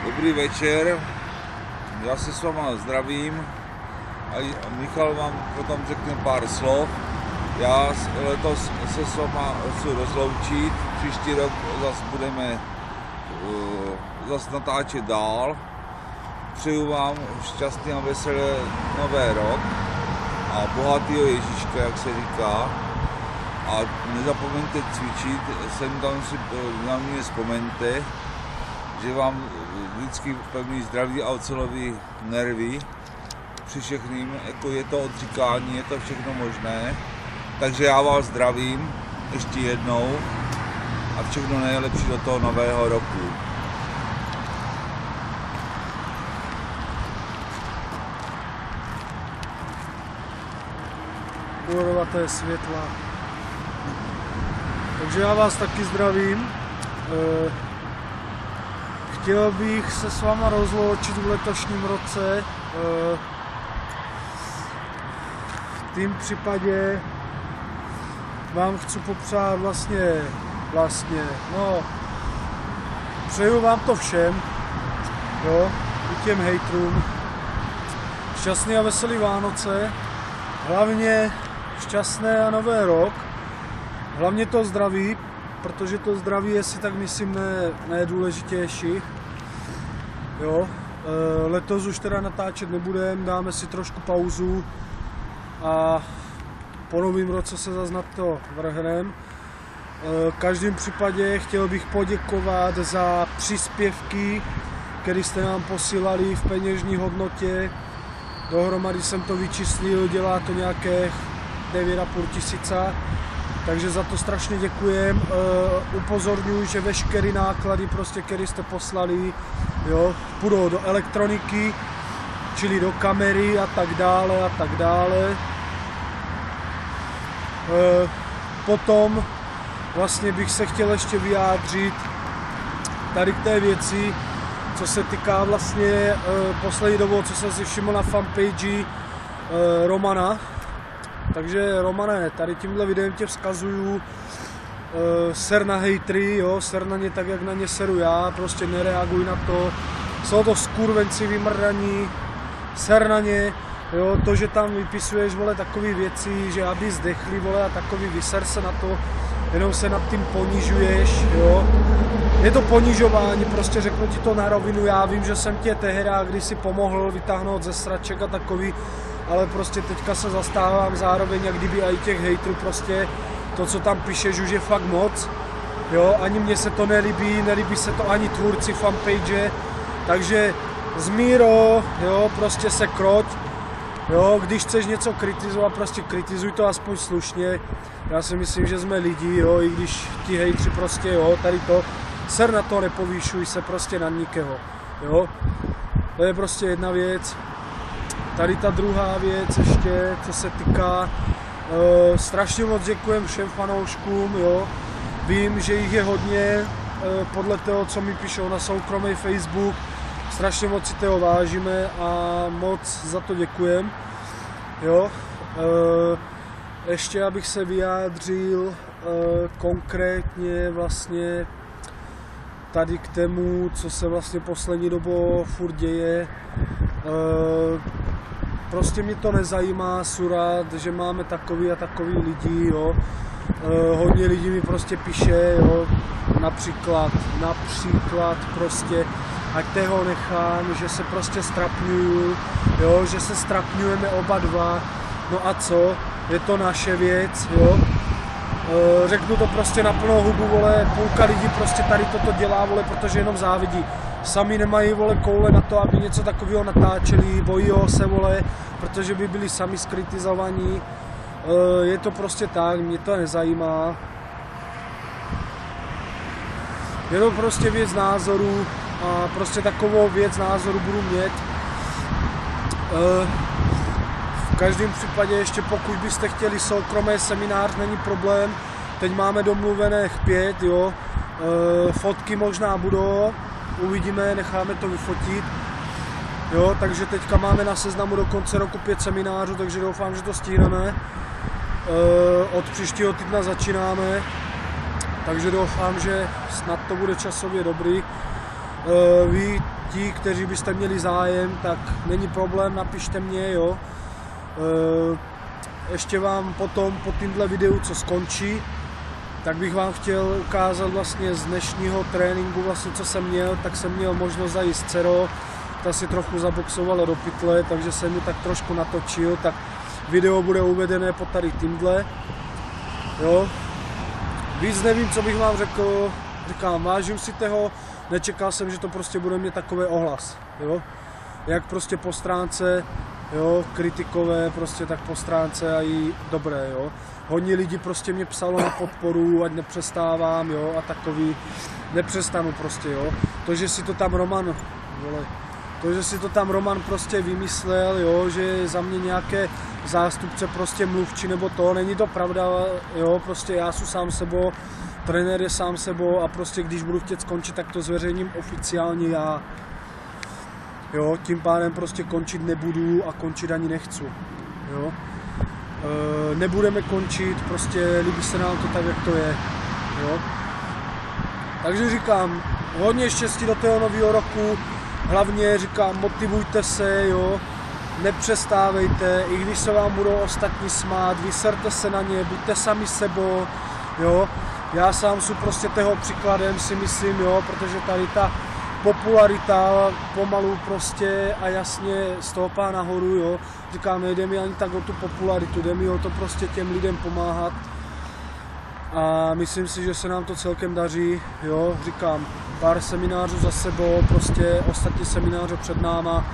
Dobrý večer, já se s váma zdravím a Michal vám potom řekne pár slov. Já letos se s váma chci rozloučit, příští rok zase budeme natáčet dál. Přeju vám šťastný a veselý nový rok a bohatýho Ježíška, jak se říká. A nezapomeňte cvičit, sem tam si na mě vzpomeňte, že vám vždycky pevný zdraví a ocelový nervy při všechným, jako je to odříkání, je to všechno možné. Takže já vás zdravím ještě jednou a všechno nejlepší do toho nového roku. Koloraté světla. Takže já vás taky zdravím. Chtěl bych se s váma rozloučit v letošním roce. V tým případě vám chci popřát přeju vám to všem, jo, i těm hejtrům. Šťastný a veselý Vánoce, hlavně šťastné a nový rok, hlavně to zdraví, protože to zdraví je si tak myslím nejdůležitější. Jo. Letos už teda natáčet nebudeme, dáme si trošku pauzu a po novém roce se zase na to vrhneme. V každém případě chtěl bych poděkovat za příspěvky, které jste nám posílali v peněžní hodnotě. Dohromady jsem to vyčíslil, dělá to nějaké 9,5 tisíce. Takže za to strašně děkujem. Upozorňuji, že veškeré náklady, které jste poslali, jo, půjdou do elektroniky, čili do kamery a tak dále a tak dále. Potom vlastně bych se chtěl ještě vyjádřit tady k té věci, co se týká vlastně poslední dobou, co jsem si všiml na fanpage Romana. Takže Romane, tady tímhle videem tě vzkazuju, ser na hejtry, jo, ser na ně tak, jak na ně seru já, prostě nereaguj na to. Jsou to skurvenci vymrdaní, ser na ně, jo, to, že tam vypisuješ, vole, takové věci, že aby zdechli, vole, a takový, vyser se na to, jenom se nad tím ponižuješ, jo. Je to ponižování, prostě řeknu ti to na rovinu, já vím, že jsem tě tehdy kdysi pomohl vytáhnout ze sraček a takový, ale prostě teďka se zastávám zároveň, jak kdyby i těch hejtrů, prostě to, co tam píšeš, už je fakt moc, jo, ani mně se to nelíbí se to ani tvůrci fanpage, takže Zmíro, jo, prostě se kroť, jo, když chceš něco kritizovat, prostě kritizuj to aspoň slušně, já si myslím, že jsme lidi, jo, i když ti hejtři prostě, jo, tady to, ser na to, nepovýšuj se prostě na nikoho, jo, to je prostě jedna věc. Tady ta druhá věc ještě, co se týká, strašně moc děkujem všem fanouškům, jo. Vím, že jich je hodně, podle toho, co mi píšou na soukromý Facebook, strašně moc si toho vážíme a moc za to děkujem, jo. Ještě abych se vyjádřil konkrétně vlastně tady k tomu, co se vlastně poslední dobou furt děje. Prostě mě to nezajímá surat, že máme takový a takový lidi, jo. Hodně lidí mi prostě píše, jo, například prostě, ať toho nechám, že se prostě strapňuju, jo, že se strapňujeme oba dva, no a co, je to naše věc, jo. Řeknu to prostě na plnou hubu, vole, půlka lidí prostě tady toto dělá, vole, protože jenom závidí. Sami nemají, vole, koule na to, aby něco takového natáčeli, bojí se, vole, protože by byli sami skritizovaní. Je to prostě tak, mě to nezajímá. Je to prostě věc názoru a prostě takovou věc názoru budu mít. V každém případě ještě pokud byste chtěli soukromý seminář, není problém. Teď máme domluvené 5, jo. Fotky možná budou, uvidíme, necháme to vyfotit. Jo, takže teďka máme na seznamu do konce roku 5 seminářů, takže doufám, že to stihneme. Od příštího týdna začínáme, takže doufám, že snad to bude časově dobrý. Vy ti, kteří byste měli zájem, tak není problém, napište mě, jo. Ještě vám potom po tímhle videu, co skončí, tak bych vám chtěl ukázat vlastně z dnešního tréninku, vlastně co jsem měl, tak jsem měl možnost zajít s dcerou, ta si trochu zaboxovala do pytle, takže jsem ji tak trošku natočil, tak video bude uvedené po tady tímhle, jo. Víc nevím, co bych vám řekl, říkám, vážím si toho, nečekal jsem, že to prostě bude mít takový ohlas, jo. Jak prostě po stránce, jo, kritikové, prostě tak po stránce a i dobré, jo. Hodně lidí prostě mě psalo na podporu, ať nepřestávám, jo, a takový, nepřestanu prostě, jo. To, že si to tam Roman prostě vymyslel, jo, že je za mě nějaké zástupce prostě mluvčí nebo to, není to pravda, jo, prostě já jsem sám sebou, trenér je sám sebou a prostě když budu chtět skončit, tak to zveřejním oficiálně já. Jo, tím pádem prostě končit nebudu a končit ani nechci, jo. Nebudeme končit, prostě líbí se nám to tak, jak to je, jo. Takže říkám, hodně štěstí do toho nového roku, hlavně říkám, motivujte se, jo, nepřestávejte, i když se vám budou ostatní smát, vyserte se na ně, buďte sami sebou, jo. Já sám jsem prostě toho příkladem, si myslím, jo, protože tady ta popularita pomalu prostě a jasně stoupá nahoru, jo. Říkám, nejde mi ani tak o tu popularitu, jde mi o to prostě těm lidem pomáhat a myslím si, že se nám to celkem daří, jo. Říkám, pár seminářů za sebou, prostě ostatní semináře před náma,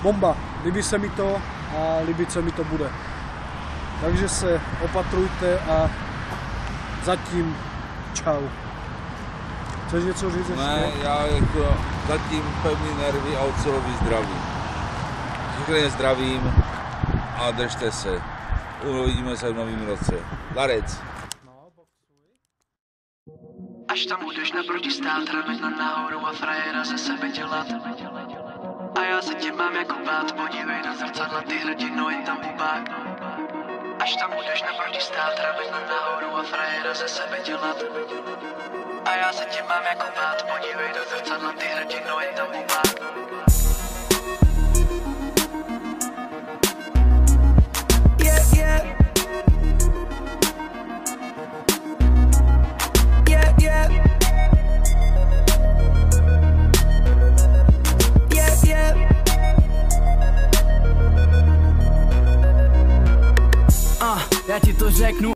bomba, líbí se mi to a líbit se mi to bude. Takže se opatrujte a zatím čau. Chceš něco říct ještě? Ne, já jako zatím pevný nervy a ocelový zdraví. Všechny zdravím a držte se. Uvidíme se v novém roce. Larec. Až tam budeš naproti stát, ramena nahoru a frajera ze sebe dělat. A já se tě mám jako bát, podívej do zrcadla, ty hrdino, je tam bubák. Až tam budeš naproti stát, ramena nahoru a frajera ze sebe dělat. A já se tě mám jako bát, podívej do zrcadla, ty hrdino, je tam bubák. Já ti to řeknu.